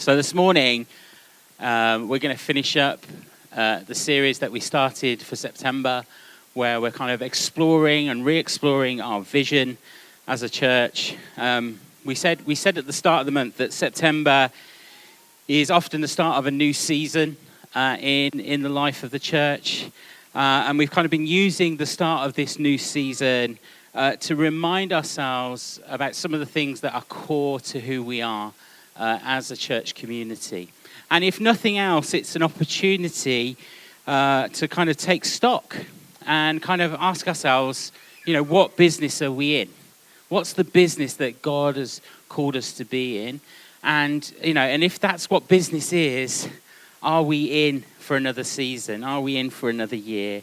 So this morning, we're going to finish up the series that we started for September, where we're kind of exploring and re-exploring our vision as a church. We said at the start of the month that September is often the start of a new season in the life of the church. And we've kind of been using the start of this new season to remind ourselves about some of the things that are core to who we are as a church community. And if nothing else, it's an opportunity to kind of take stock and kind of ask ourselves, what business are we in? What's the business that God has called us to be in? And, and if that's what business is, are we in for another season? Are we in for another year?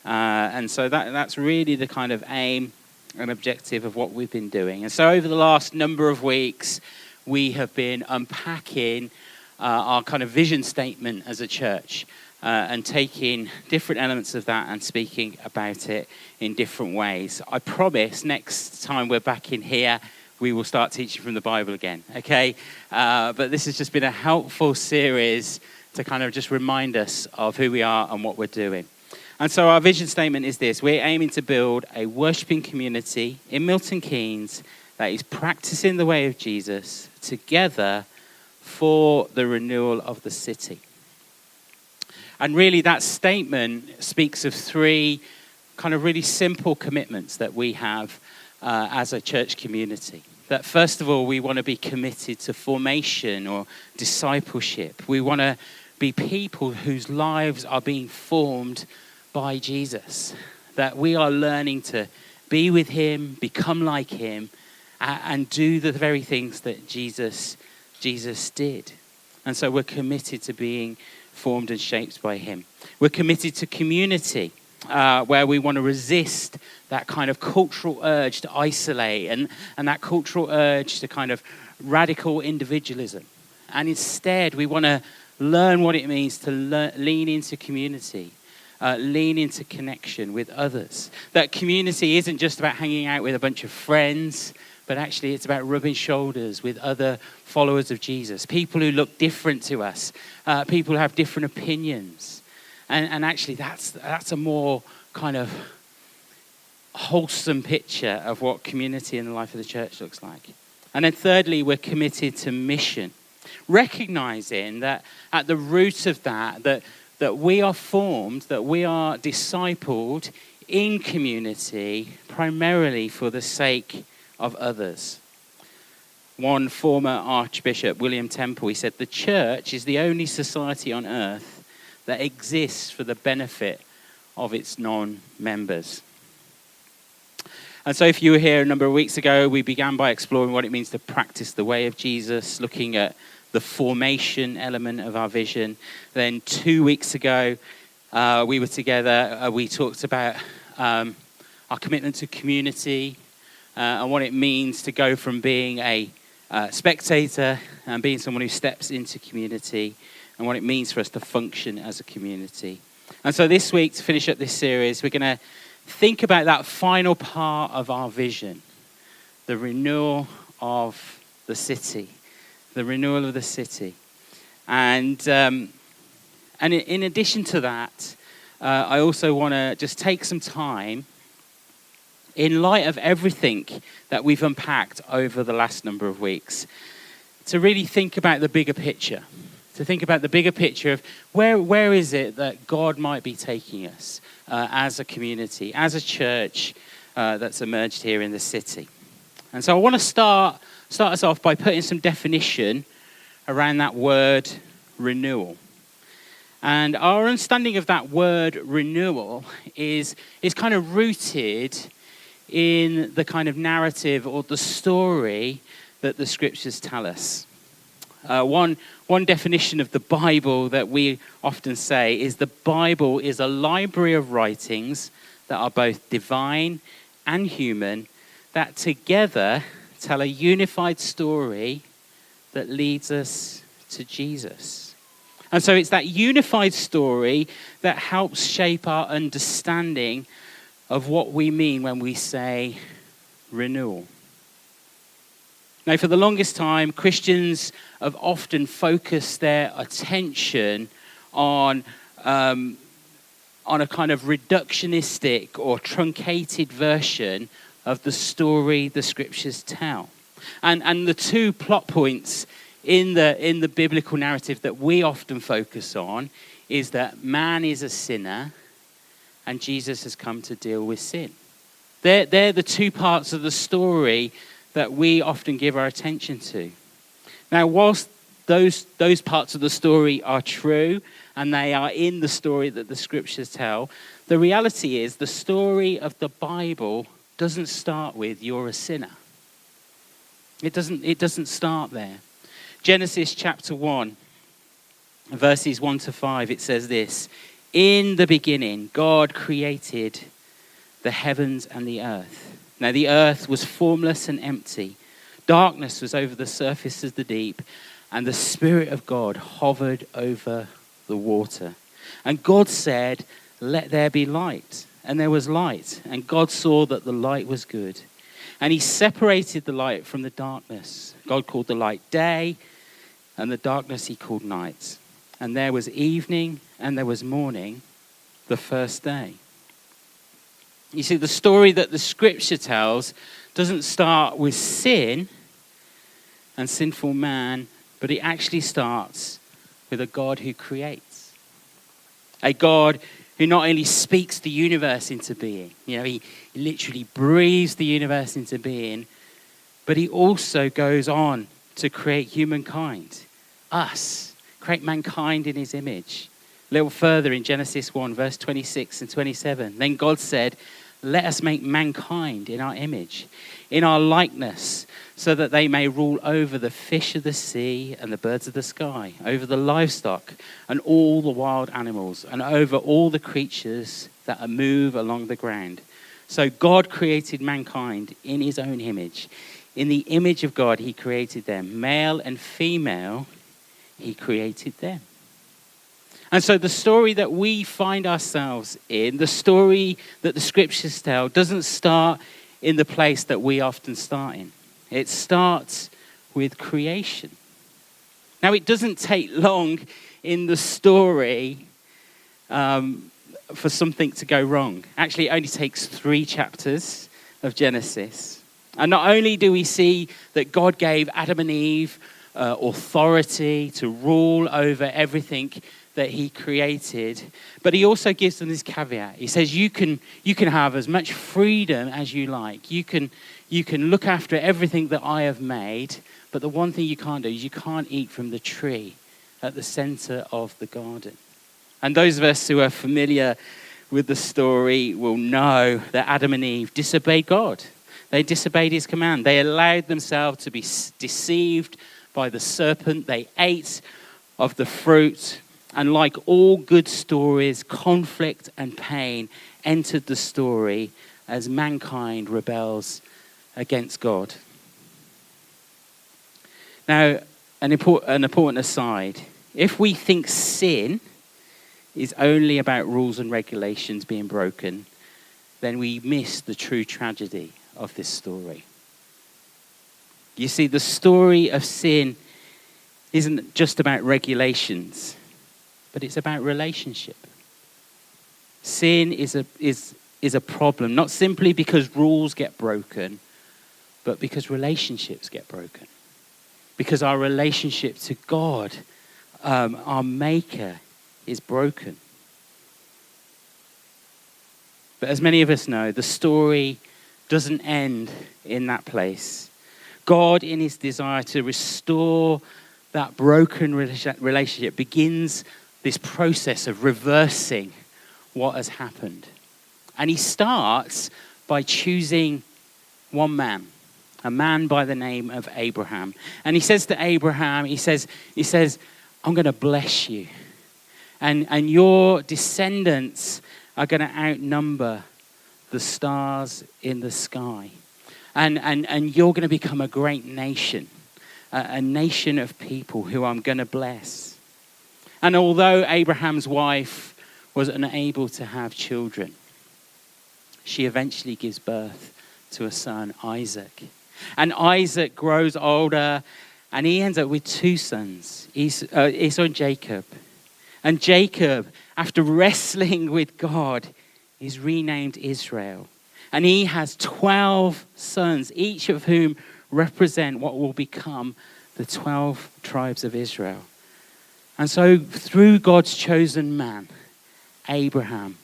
And so that's really the kind of aim and objective of what we've been doing. And so over the last number of weeks, we have been unpacking our kind of vision statement as a church and taking different elements of that and speaking about it in different ways. I promise next time we're back in here, we will start teaching from the Bible again, okay? But this has just been a helpful series to kind of just remind us of who we are and what we're doing. And so our vision statement is this: we're aiming to build a worshiping community in Milton Keynes that is practicing the way of Jesus together for the renewal of the city. And really that statement speaks of three kind of really simple commitments that we have as a church community. That first of all, we want to be committed to formation or discipleship. We want to be people whose lives are being formed by Jesus. That we are learning to be with him, become like him, and do the very things that Jesus did. And so we're committed to being formed and shaped by him. We're committed to community, where we want to resist that kind of cultural urge to isolate and that cultural urge to kind of radical individualism. And instead, we want to learn what it means to lean into community, lean into connection with others. That community isn't just about hanging out with a bunch of friends, but actually it's about rubbing shoulders with other followers of Jesus, people who look different to us, people who have different opinions. And actually that's a more kind of wholesome picture of what community in the life of the church looks like. And then thirdly, we're committed to mission, recognizing that at the root of that we are formed, that we are discipled in community primarily for the sake of others. One former Archbishop, William Temple, he said, "The church is the only society on earth that exists for the benefit of its non-members." And so if you were here a number of weeks ago, we began by exploring what it means to practice the way of Jesus, looking at the formation element of our vision. Then 2 weeks ago, we were together, we talked about our commitment to community, and what it means to go from being a spectator and being someone who steps into community, and what it means for us to function as a community. And so this week, to finish up this series, we're going to think about that final part of our vision, the renewal of the city. The renewal of the city. And in addition to that, I also want to just take some time, in light of everything that we've unpacked over the last number of weeks, to really think about the bigger picture. To think about the bigger picture of where is it that God might be taking us as a community, as a church that's emerged here in the city. And so I want to start us off by putting some definition around that word renewal. And our understanding of that word renewal is kind of rooted in the kind of narrative or the story that the scriptures tell us. One definition of the Bible that we often say is the Bible is a library of writings that are both divine and human, that together tell a unified story that leads us to Jesus. And so it's that unified story that helps shape our understanding of what we mean when we say renewal. Now, for the longest time, Christians have often focused their attention on a kind of reductionistic or truncated version of the story the scriptures tell. And the two plot points in the biblical narrative that we often focus on is that man is a sinner and Jesus has come to deal with sin. They're the two parts of the story that we often give our attention to. Now, whilst those parts of the story are true and they are in the story that the scriptures tell, the reality is the story of the Bible doesn't start with "you're a sinner." It doesn't start there. Genesis chapter 1, verses 1 to 5, it says this: "In the beginning, God created the heavens and the earth. Now the earth was formless and empty. Darkness was over the surface of the deep, and the Spirit of God hovered over the water. And God said, 'Let there be light.' And there was light. And God saw that the light was good. And he separated the light from the darkness. God called the light day, and the darkness he called night. And there was evening, and there was morning, the first day." You see, the story that the scripture tells doesn't start with sin and sinful man, but it actually starts with a God who creates. A God who not only speaks the universe into being, he literally breathes the universe into being, but he also goes on to create humankind, us, create mankind in his image. A little further in Genesis 1, verse 26 and 27, "Then God said, 'Let us make mankind in our image, in our likeness, so that they may rule over the fish of the sea and the birds of the sky, over the livestock and all the wild animals, and over all the creatures that move along the ground.' So God created mankind in his own image. In the image of God, he created them. Male and female, he created them." And so the story that we find ourselves in, the story that the scriptures tell, doesn't start in the place that we often start in. It starts with creation. Now, it doesn't take long in the story for something to go wrong. Actually, it only takes 3 chapters of Genesis. And not only do we see that God gave Adam and Eve authority to rule over everything that he created, but he also gives them this caveat. He says, you can have as much freedom as you like. You can look after everything that I have made, but the one thing you can't do is you can't eat from the tree at the center of the garden. And those of us who are familiar with the story will know that Adam and Eve disobeyed God. They disobeyed his command. They allowed themselves to be deceived by the serpent. They ate of the fruit. And like all good stories, conflict and pain entered the story as mankind rebels against God. Now, an important aside. If we think sin is only about rules and regulations being broken, then we miss the true tragedy of this story. You see, the story of sin isn't just about regulations, but it's about relationship. Sin is a problem, not simply because rules get broken, but because relationships get broken. Because our relationship to God, our Maker, is broken. But as many of us know, the story doesn't end in that place. God, in his desire to restore that broken relationship, begins this process of reversing what has happened. And he starts by choosing one man, a man by the name of Abraham. And he says to Abraham, he says, "I'm going to bless you. And your descendants are going to outnumber the stars in the sky. And you're going to become a great nation, a nation of people who I'm going to bless." And although Abraham's wife was unable to have children, she eventually gives birth to a son, Isaac. And Isaac grows older, and he ends up with two sons, Esau and Jacob. And Jacob, after wrestling with God, is renamed Israel. And he has 12 sons, each of whom represent what will become the 12 tribes of Israel. And so through God's chosen man, Abraham,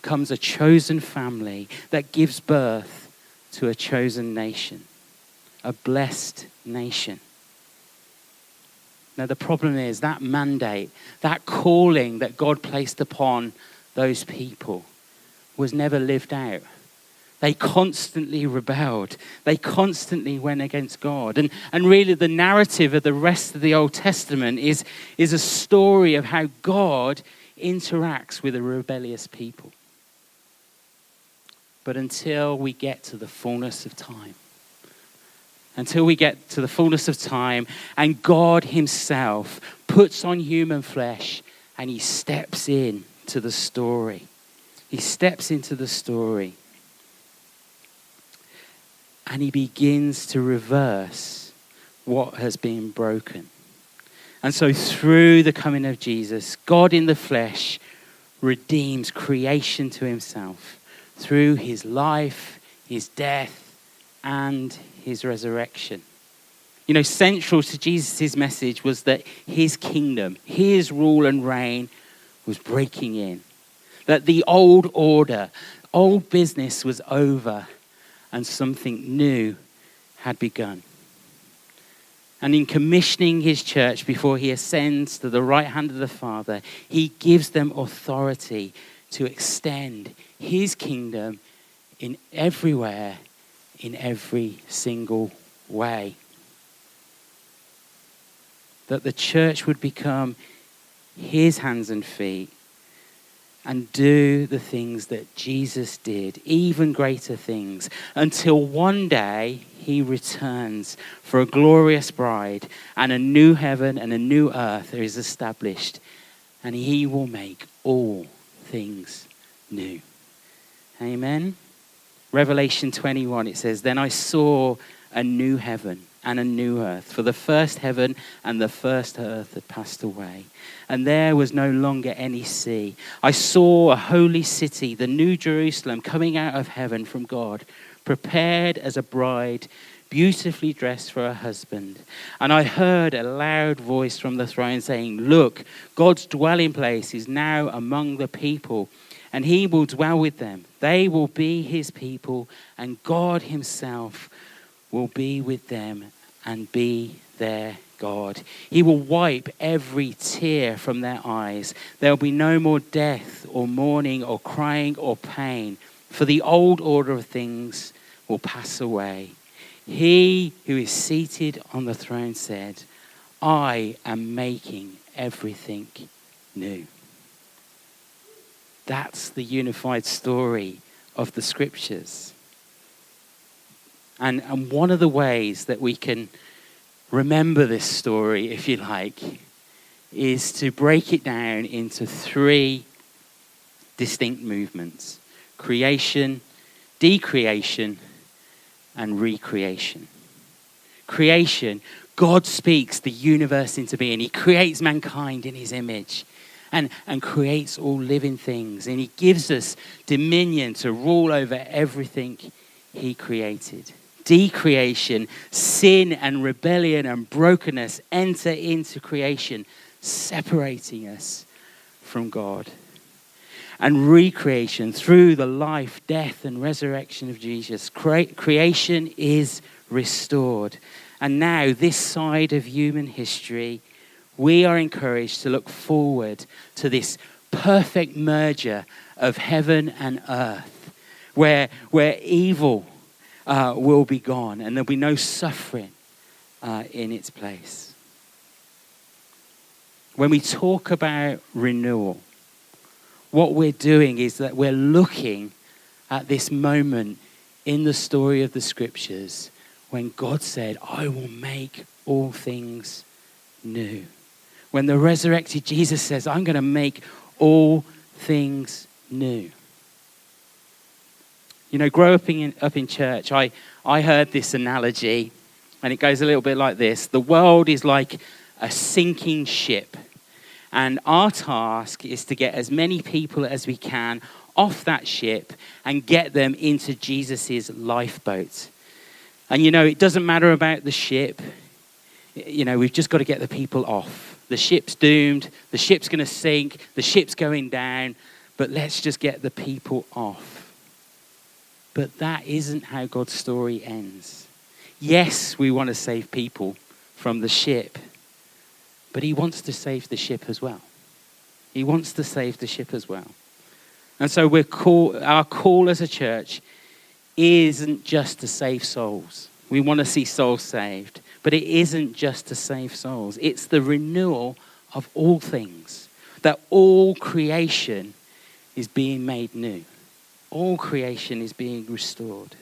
comes a chosen family that gives birth to a chosen nation, a blessed nation. Now the problem is that mandate, that calling that God placed upon those people was never lived out. They constantly rebelled. They constantly went against God. And really the narrative of the rest of the Old Testament is a story of how God interacts with a rebellious people. But until we get to the fullness of time, and God himself puts on human flesh and he steps in to the story. He steps into the story. And he begins to reverse what has been broken. And so through the coming of Jesus, God in the flesh redeems creation to himself through his life, his death, and his resurrection. You know, central to Jesus' message was that his kingdom, his rule and reign was breaking in. That the old order, old business was over and something new had begun. And in commissioning his church before he ascends to the right hand of the Father, he gives them authority to extend his kingdom in everywhere, in every single way. That the church would become his hands and feet and do the things that Jesus did, even greater things, until one day he returns for a glorious bride and a new heaven and a new earth is established, and he will make all things new. Amen. Revelation 21, it says, "Then I saw a new heaven and a new earth, for the first heaven and the first earth had passed away, and there was no longer any sea. I saw a holy city, the new Jerusalem, coming out of heaven from God, prepared as a bride, beautifully dressed for her husband. And I heard a loud voice from the throne saying, 'Look, God's dwelling place is now among the people, and he will dwell with them. They will be his people, and God himself will be with them and be their God. He will wipe every tear from their eyes. There will be no more death or mourning or crying or pain, for the old order of things will pass away.' He who is seated on the throne said, 'I am making everything new.'" That's the unified story of the scriptures. And one of the ways that we can remember this story, if you like, is to break it down into three distinct movements: creation, decreation, and recreation. Creation, God speaks the universe into being. He creates mankind in his image and creates all living things. And he gives us dominion to rule over everything he created. Decreation, sin and rebellion and brokenness enter into creation, separating us from God. And recreation, through the life, death, and resurrection of Jesus, creation is restored. And now, this side of human history, we are encouraged to look forward to this perfect merger of heaven and earth, where evil will be gone and there'll be no suffering in its place. When we talk about renewal, what we're doing is that we're looking at this moment in the story of the scriptures when God said, "I will make all things new." When the resurrected Jesus says, "I'm going to make all things new." You know, grow up in church, I heard this analogy, and it goes a little bit like this. The world is like a sinking ship, and our task is to get as many people as we can off that ship and get them into Jesus' lifeboat. And, you know, it doesn't matter about the ship. You know, we've just got to get the people off. The ship's doomed. The ship's going to sink. The ship's going down. But let's just get the people off. But that isn't how God's story ends. Yes, we want to save people from the ship, but he wants to save the ship as well. He wants to save the ship as well. And so our call as a church isn't just to save souls. We want to see souls saved, but it isn't just to save souls. It's the renewal of all things, that all creation is being made new. All creation is being restored.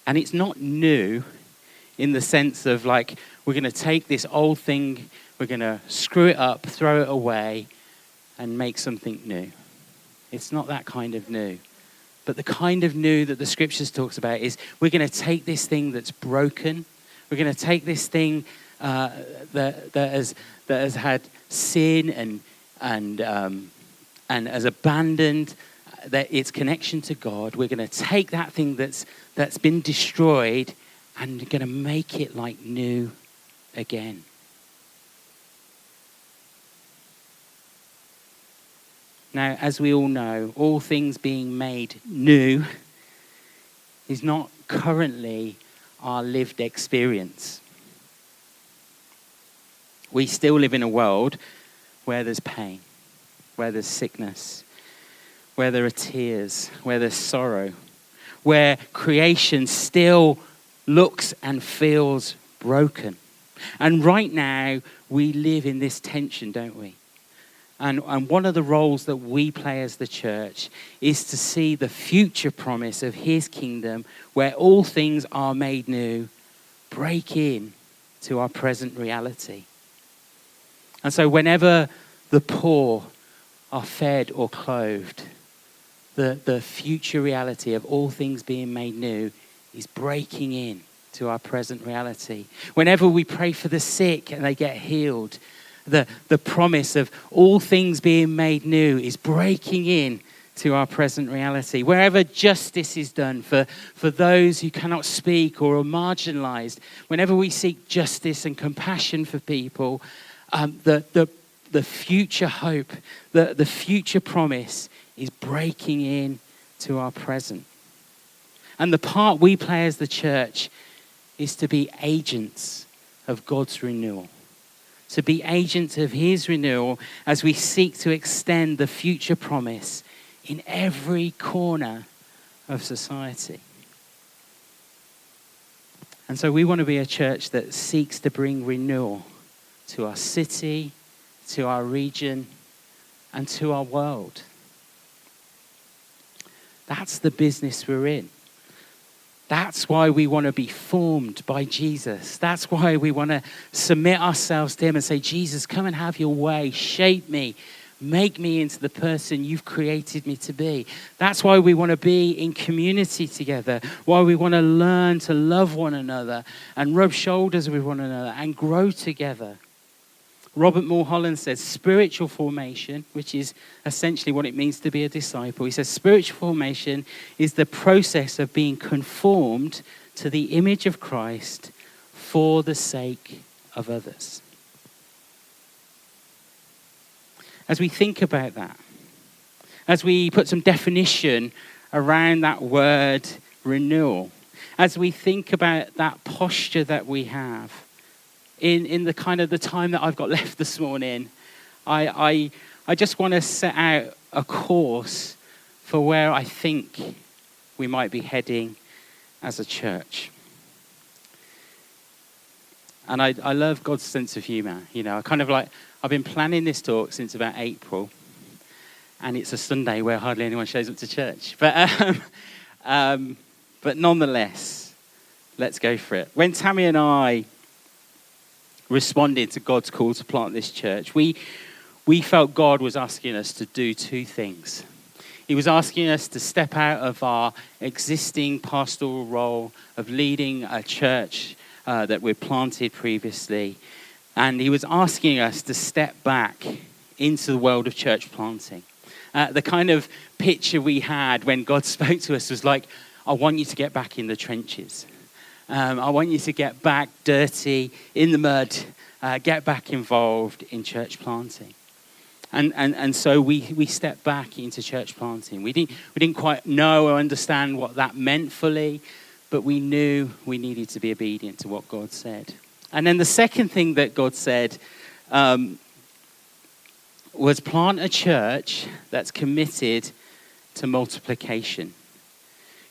And it's not new in the sense of like, we're going to take this old thing, we're going to screw it up, throw it away, and make something new. It's not that kind of new. But the kind of new that the scriptures talks about is we're going to take this thing that's broken, we're going to take this thing that has had sin and has abandoned its connection to God. We're going to take that thing that's been destroyed and going to make it like new again. Now, as we all know, all things being made new is not currently our lived experience. We still live in a world where there's pain, where there's sickness, where there are tears, where there's sorrow, where creation still looks and feels broken. And right now, we live in this tension, don't we? And one of the roles that we play as the church is to see the future promise of his kingdom, where all things are made new, break in to our present reality. And so whenever the poor are fed or clothed, the future reality of all things being made new is breaking in to our present reality. Whenever we pray for the sick and they get healed, the promise of all things being made new is breaking in to our present reality. Wherever justice is done for those who cannot speak or are marginalized, whenever we seek justice and compassion for people, the future hope, the future promise is breaking in to our present. And the part we play as the church is to be agents of God's renewal. To be agents of his renewal as we seek to extend the future promise in every corner of society. And so we want to be a church that seeks to bring renewal to our city, to our region, and to our world. That's the business we're in. That's why we want to be formed by Jesus. That's why we want to submit ourselves to him and say, Jesus, come and have your way. Shape me. Make me into the person you've created me to be. That's why we want to be in community together. Why we want to learn to love one another and rub shoulders with one another and grow together. Robert Mulholland says spiritual formation, which is essentially what it means to be a disciple. He says spiritual formation is the process of being conformed to the image of Christ for the sake of others. As we think about that, as we put some definition around that word renewal, as we think about that posture that we have, in the kind of the time that I've got left this morning, I just want to set out a course for where I think we might be heading as a church. And I love God's sense of humor. You know, I've been planning this talk since about April, and it's a Sunday where hardly anyone shows up to church. But nonetheless, let's go for it. When Tammy and I responded to God's call to plant this church, we felt God was asking us to do two things. He was asking us to step out of our existing pastoral role of leading a church that we'd planted previously. And he was asking us to step back into the world of church planting. The kind of picture we had when God spoke to us was like, I want you to get back in the trenches. I want you to get back dirty, in the mud, get back involved in church planting. And so we stepped back into church planting. We didn't quite know or understand what that meant fully, but we knew we needed to be obedient to what God said. And then the second thing that God said was plant a church that's committed to multiplication,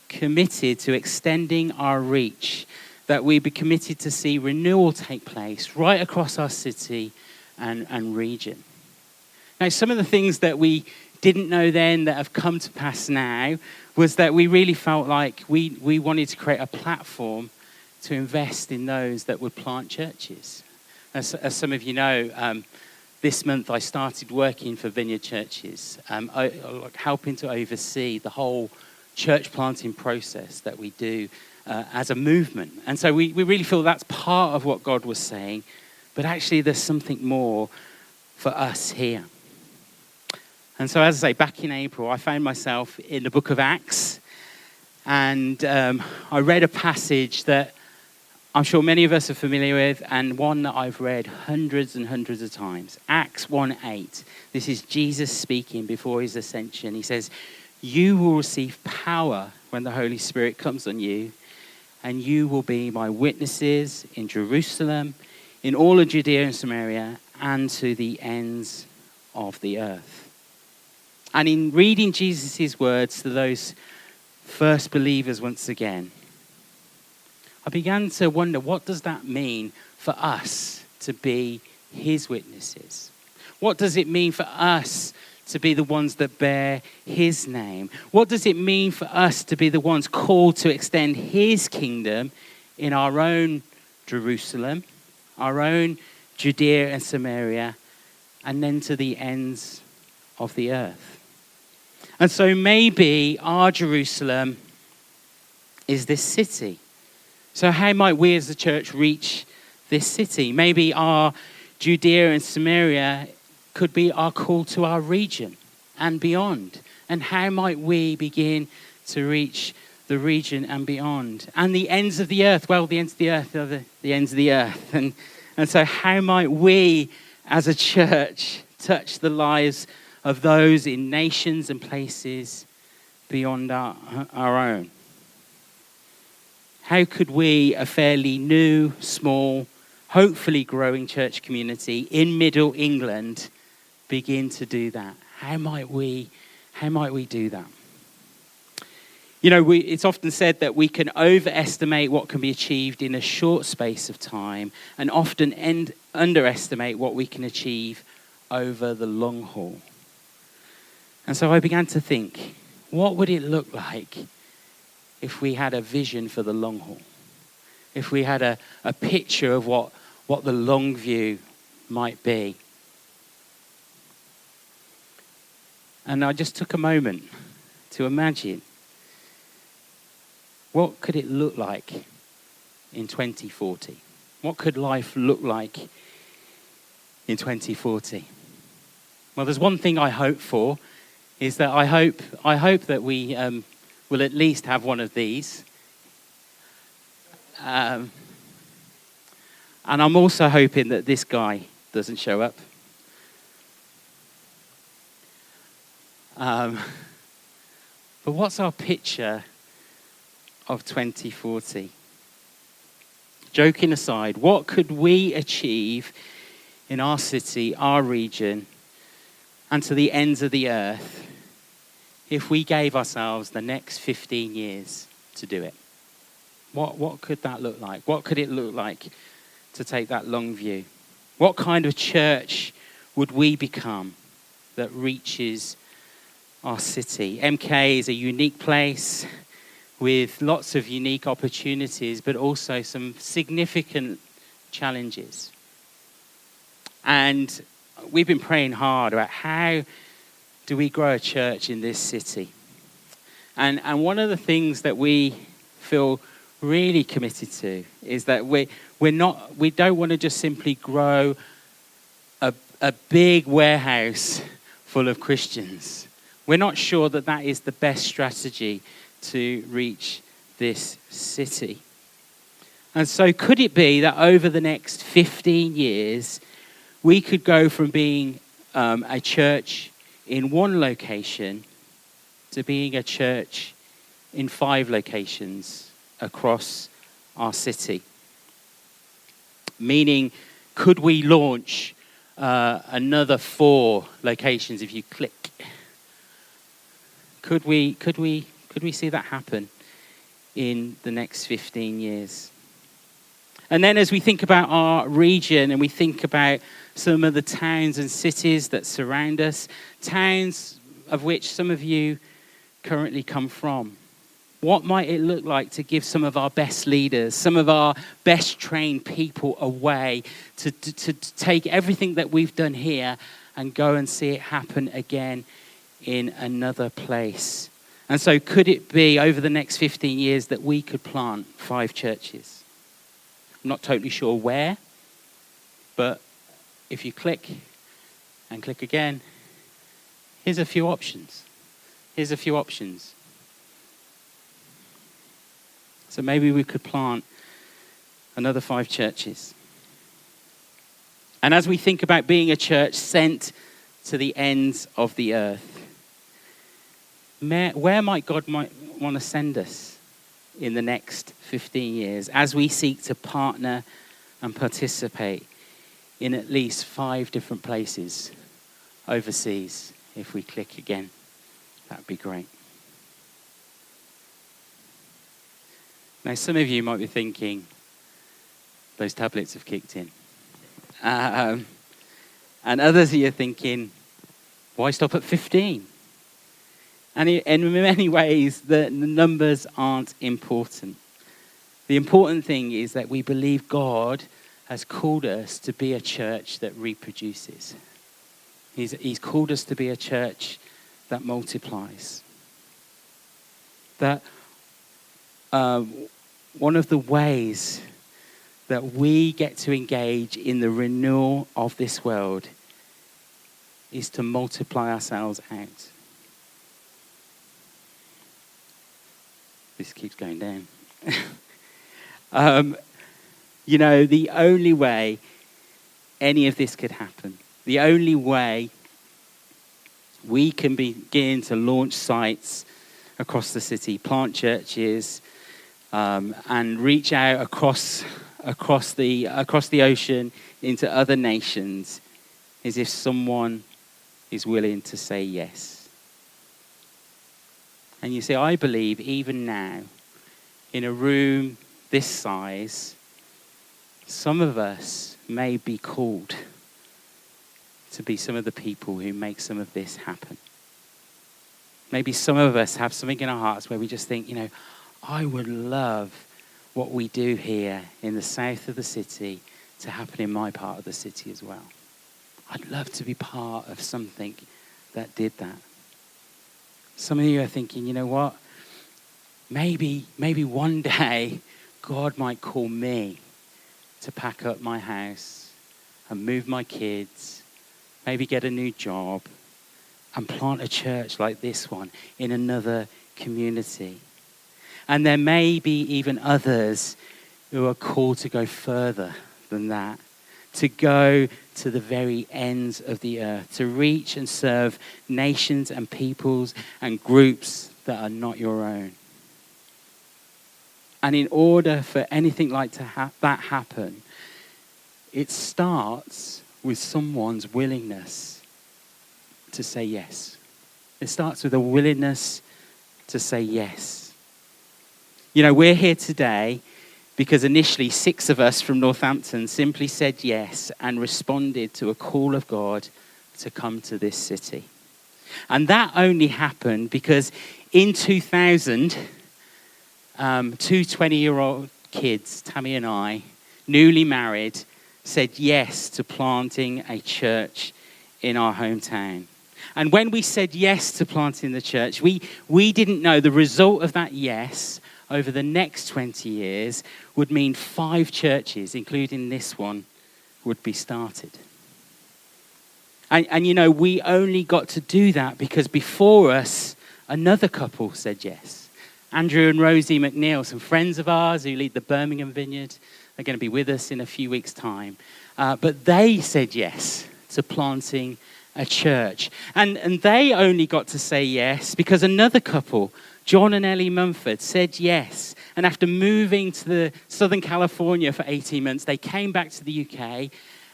committed to extending our reach, that we be committed to see renewal take place right across our city and region. Now, some of the things that we didn't know then that have come to pass now was that we really felt like we wanted to create a platform to invest in those that would plant churches. As some of you know, this month I started working for Vineyard Churches, helping to oversee the whole church planting process that we do as a movement. And so we really feel that's part of what God was saying, but actually there's something more for us here. And so, as I say, back in April, I found myself in the book of Acts, and I read a passage that I'm sure many of us are familiar with, and one that I've read hundreds and hundreds of times. Acts 1:8. This is Jesus speaking before his ascension. He says, "You will receive power when the Holy Spirit comes on you, and you will be my witnesses in Jerusalem, in all of Judea and Samaria, and to the ends of the earth." And in reading Jesus' words to those first believers once again, I began to wonder, what does that mean for us to be his witnesses? What does it mean for us to be the ones that bear his name? What does it mean for us to be the ones called to extend his kingdom in our own Jerusalem, our own Judea and Samaria, and then to the ends of the earth? And so maybe our Jerusalem is this city. So how might we as a church reach this city? Maybe our Judea and Samaria could be our call to our region and beyond. And how might we begin to reach the region and beyond? And the ends of the earth. Well, the ends of the earth are the ends of the earth. And so how might we as a church touch the lives of those in nations and places beyond our own? How could we, a fairly new, small, hopefully growing church community in Middle England, begin to do that? How might we do that? You know, it's often said that we can overestimate what can be achieved in a short space of time and often underestimate what we can achieve over the long haul. And so I began to think, what would it look like if we had a vision for the long haul? If we had a picture of what the long view might be? And I just took a moment to imagine, what could it look like in 2040? What could life look like in 2040? Well, there's one thing I hope for, is that I hope that we will at least have one of these. And I'm also hoping that this guy doesn't show up. But what's our picture of 2040? Joking aside, what could we achieve in our city, our region, and to the ends of the earth if we gave ourselves the next 15 years to do it? What could that look like? What could it look like to take that long view? What kind of church would we become that reaches our city? MK is a unique place with lots of unique opportunities, but also some significant challenges. And we've been praying hard about how do we grow a church in this city? And one of the things that we feel really committed to is that we don't want to just simply grow a big warehouse full of Christians. We're not sure that that is the best strategy to reach this city. And so could it be that over the next 15 years, we could go from being a church in one location to being a church in 5 locations across our city? Meaning, could we launch another 4 locations if you click? Could we see that happen in the next 15 years? And then as we think about our region and we think about some of the towns and cities that surround us, towns of which some of you currently come from, what might it look like to give some of our best leaders, some of our best trained people away to take everything that we've done here and go and see it happen again in another place? And so could it be over the next 15 years that we could plant 5 churches? I'm not totally sure where, but if you click and click again, here's a few options. So maybe we could plant another 5 churches. And as we think about being a church sent to the ends of the earth, where might God want to send us in the next 15 years as we seek to partner and participate in at least 5 different places overseas? If we click again, that'd be great. Now, some of you might be thinking, those tablets have kicked in. And others of you are thinking, why stop at 15? And in many ways, the numbers aren't important. The important thing is that we believe God has called us to be a church that reproduces. He's called us to be a church that multiplies. That one of the ways that we get to engage in the renewal of this world is to multiply ourselves out. This keeps going down. The only way any of this could happen, the only way we can begin to launch sites across the city, plant churches, and reach out across the ocean into other nations, is if someone is willing to say yes. And you see, I believe even now, in a room this size, some of us may be called to be some of the people who make some of this happen. Maybe some of us have something in our hearts where we just think, I would love what we do here in the south of the city to happen in my part of the city as well. I'd love to be part of something that did that. Some of you are thinking, you know what? Maybe one day God might call me to pack up my house and move my kids, maybe get a new job, and plant a church like this one in another community. And there may be even others who are called to go further than that, to go to the very ends of the earth, to reach and serve nations and peoples and groups that are not your own. And in order for anything like that happen, it starts with someone's willingness to say yes. It starts with a willingness to say yes. We're here today because initially 6 of us from Northampton simply said yes and responded to a call of God to come to this city. And that only happened because in 2000, 2 20-year-old kids, Tammy and I, newly married, said yes to planting a church in our hometown. And when we said yes to planting the church, we didn't know the result of that yes over the next 20 years would mean 5 churches, including this one, would be started. And we only got to do that because before us, another couple said yes. Andrew and Rosie McNeil, some friends of ours who lead the Birmingham Vineyard. They're going to be with us in a few weeks' time. But they said yes to planting a church. And they only got to say yes because another couple, John and Ellie Mumford, said yes. And after moving to Southern California for 18 months, they came back to the UK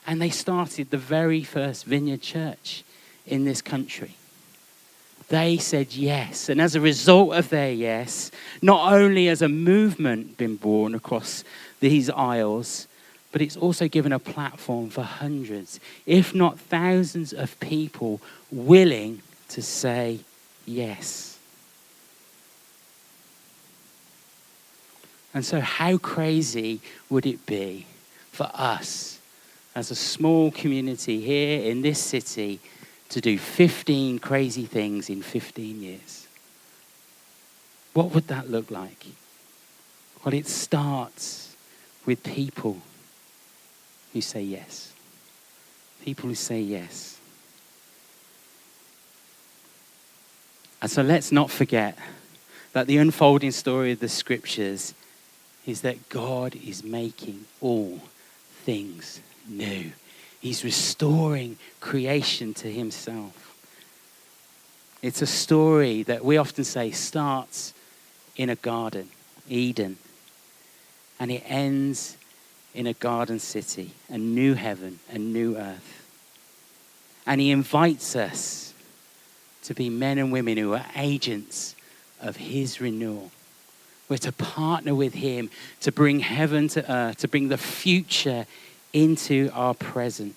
and they started the very first Vineyard Church in this country. They said yes. And as a result of their yes, not only has a movement been born across these isles, but it's also given a platform for hundreds, if not thousands of people willing to say yes. And so how crazy would it be for us as a small community here in this city to do 15 crazy things in 15 years? What would that look like? Well, it starts with people who say yes. People who say yes. And so let's not forget that the unfolding story of the scriptures is that God is making all things new. He's restoring creation to himself. It's a story that we often say starts in a garden, Eden, and it ends in a garden city, a new heaven, a new earth. And he invites us to be men and women who are agents of his renewal. We're to partner with him to bring heaven to earth, to bring the future into our present.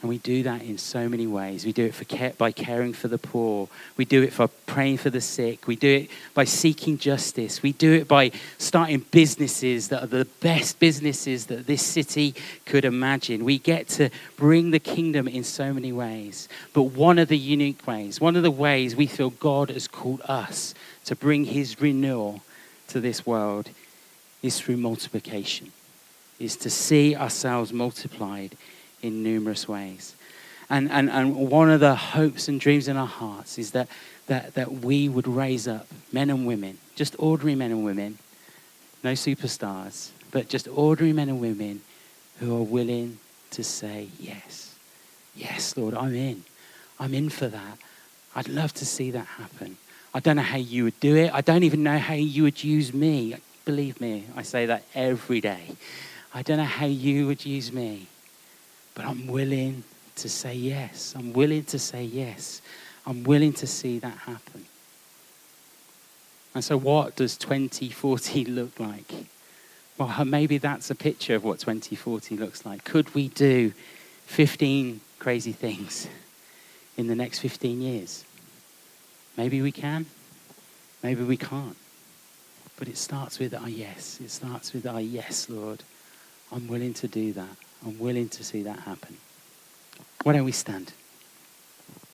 And we do that in so many ways. We do it by caring for the poor. We do it for praying for the sick. We do it by seeking justice. We do it by starting businesses that are the best businesses that this city could imagine. We get to bring the kingdom in so many ways. But one of the unique ways, one of the ways we feel God has called us to bring his renewal to this world is through multiplication, is to see ourselves multiplied in numerous ways. And one of the hopes and dreams in our hearts is that we would raise up men and women, just ordinary men and women, no superstars, but just ordinary men and women who are willing to say yes. Yes, Lord, I'm in. I'm in for that. I'd love to see that happen. I don't know how you would do it. I don't even know how you would use me. Believe me, I say that every day. I don't know how you would use me. But I'm willing to say yes. I'm willing to say yes. I'm willing to see that happen. And so what does 2040 look like? Well, maybe that's a picture of what 2040 looks like. Could we do 15 crazy things in the next 15 years? Maybe we can. Maybe we can't. But it starts with our yes. It starts with our yes, Lord. I'm willing to do that. I'm willing to see that happen. Why don't we stand?